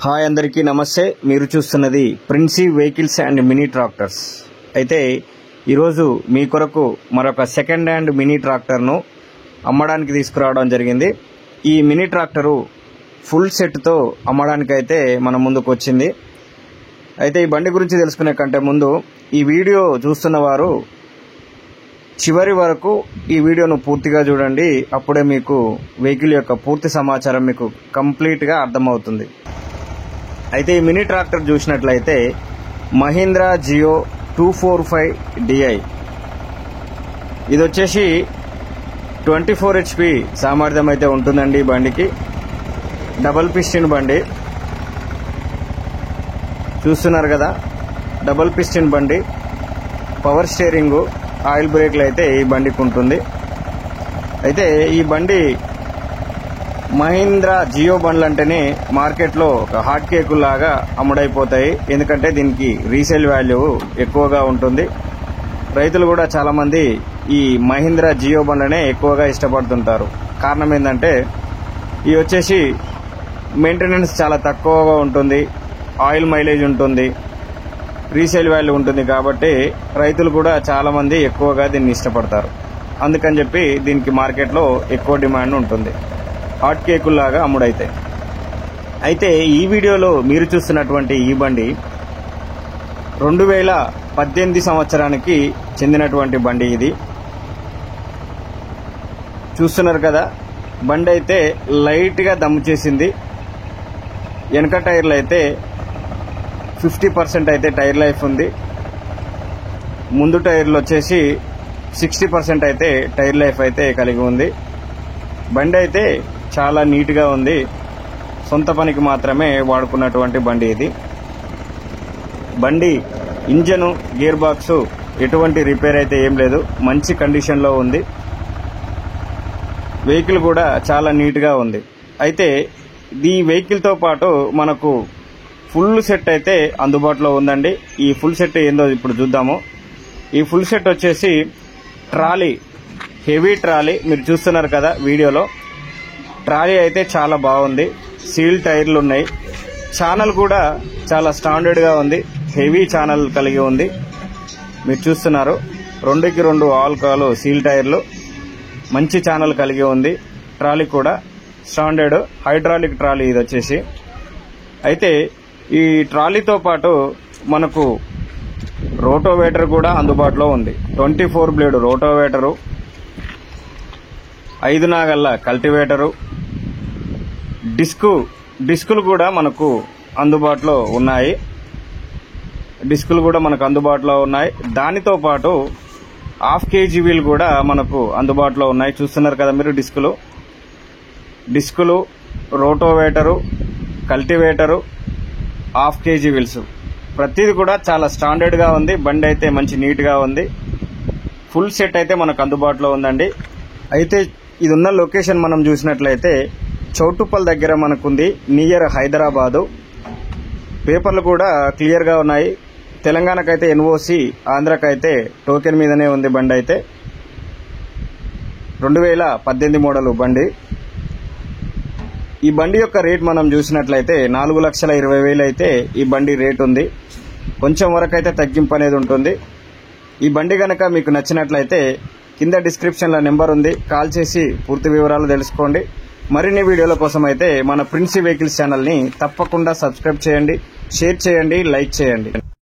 Hi అందరికీ నమస్తే. మీరు చూస్తున్నది Princy vehicles and mini tractors. అయితే ఈరోజు మీ కొరకు మరొక సెకండ్ హ్యాండ్ మినీ ట్రాక్టర్ను అమ్మడానికి తీసుకురావడం జరిగింది. ఈ మినీ ట్రాక్టరు ఫుల్ సెట్తో అమ్మడానికి అయితే మన ముందుకు వచ్చింది. అయితే ఈ బండి గురించి తెలుసుకునే కంటే ముందు ఈ వీడియో చూస్తున్న వారు చివరి వరకు ఈ వీడియోను పూర్తిగా చూడండి. అప్పుడే మీకు వెహికల్ యొక్క పూర్తి సమాచారం మీకు కంప్లీట్గా అర్థమవుతుంది. అయితే ఈ మినీ ట్రాక్టర్ చూసినట్లయితే మహీంద్రా జియో 245 DI. ఇది వచ్చేసి 24 HP సామర్థ్యం అయితే ఉంటుందండి. ఈ బండికి డబల్ పిస్టిన్ బండి చూస్తున్నారు కదా, డబల్ పిస్టిన్ బండి, పవర్ స్టీరింగు, ఆయిల్ బ్రేక్లు అయితే ఈ బండికి ఉంటుంది. అయితే ఈ బండి మహీంద్రా జియో బండ్లు అంటేనే మార్కెట్లో ఒక హాట్ కేకులాగా అమ్ముడైపోతాయి. ఎందుకంటే దీనికి రీసేల్ వాల్యూ ఎక్కువగా ఉంటుంది. రైతులు కూడా చాలామంది ఈ మహీంద్రా జియో బండ్లనే ఎక్కువగా ఇష్టపడుతుంటారు. కారణం ఏంటంటే ఇవి వచ్చేసి మెయింటెనెన్స్ చాలా తక్కువగా ఉంటుంది, ఆయిల్ మైలేజ్ ఉంటుంది, రీసేల్ వాల్యూ ఉంటుంది. కాబట్టి రైతులు కూడా చాలామంది ఎక్కువగా దీన్ని ఇష్టపడతారు. అందుకని చెప్పి దీనికి మార్కెట్లో ఎక్కువ డిమాండ్ ఉంటుంది, హాట్ కేకుల్లాగా అమ్ముడైతాయి. అయితే ఈ వీడియోలో మీరు చూస్తున్నటువంటి ఈ బండి 2018 సంవత్సరానికి చెందినటువంటి బండి. ఇది చూస్తున్నారు కదా, బండి అయితే లైట్గా దమ్ము చేసింది. వెనక టైర్లు అయితే 50% అయితే టైర్ లైఫ్ ఉంది. ముందు టైర్లు వచ్చేసి 60% అయితే టైర్ లైఫ్ అయితే కలిగి ఉంది. బండి అయితే చాలా నీట్గా ఉంది. సొంత పనికి మాత్రమే వాడుకున్నటువంటి బండి ఇది. బండి ఇంజను, గేర్ బాక్సు ఎటువంటి రిపేర్ అయితే ఏం లేదు, మంచి కండిషన్లో ఉంది. వెహికల్ కూడా చాలా నీట్గా ఉంది. అయితే ఈ వెహికల్తో పాటు మనకు ఫుల్ సెట్ అయితే అందుబాటులో ఉందండి. ఈ ఫుల్ సెట్ ఏందో ఇప్పుడు చూద్దాము. ఈ ఫుల్ సెట్ వచ్చేసి ట్రాలీ, హెవీ ట్రాలీ. మీరు చూస్తున్నారు కదా వీడియోలో, ట్రాలీ అయితే చాలా బాగుంది. సీల్ టైర్లు ఉన్నాయి. ఛానల్ కూడా చాలా స్టాండర్డ్గా ఉంది, హెవీ ఛానల్ కలిగి ఉంది. మీరు చూస్తున్నారు 2కి 2 ఆల్కాలు సీల్ టైర్లు, మంచి ఛానల్ కలిగి ఉంది. ట్రాలీ కూడా స్టాండర్డ్ హైడ్రాలిక్ ట్రాలీ ఇది వచ్చేసి. అయితే ఈ ట్రాలీతో పాటు మనకు రోటోవేటర్ కూడా అందుబాటులో ఉంది. 24 బ్లేడ్ రోటోవేటరు, 5 నాగళ్ళ కల్టివేటరు, డిస్కులు కూడా మనకు అందుబాటులో ఉన్నాయి. దానితో పాటు 1/2 kg వీల్ కూడా మనకు అందుబాటులో ఉన్నాయి. చూస్తున్నారు కదా మీరు డిస్కులు, రోటోవేటరు, కల్టివేటరు, 1/2 kg వీల్స్, ప్రతిది కూడా చాలా స్టాండర్డ్గా ఉంది. బండి అయితే మంచి నీట్గా ఉంది. ఫుల్ సెట్ అయితే మనకు అందుబాటులో ఉందండి. అయితే ఇది ఉన్న లొకేషన్ మనం చూసినట్లయితే చౌటుప్పల్ దగ్గర మనకుంది, నియర్ హైదరాబాదు. పేపర్లు కూడా క్లియర్గా ఉన్నాయి. తెలంగాణకైతే NOC, ఆంధ్రాకైతే టోకెన్ మీదనే ఉంది. బండి అయితే 2018 మోడలు బండి. ఈ బండి యొక్క రేట్ మనం చూసినట్లయితే 4,20,000 అయితే ఈ బండి రేట్ ఉంది. కొంచెం వరకు అయితే తగ్గింపు అనేది ఉంటుంది. ఈ బండి కనుక మీకు నచ్చినట్లయితే కింద డిస్క్రిప్షన్లో నెంబర్ ఉంది, కాల్ చేసి పూర్తి వివరాలు తెలుసుకోండి. మరిన్ని వీడియోల కోసం అయితే మన ప్రిన్సీ వెహికల్స్ ఛానల్ని తప్పకుండా సబ్స్క్రైబ్ చేయండి, షేర్ చేయండి, లైక్ చేయండి.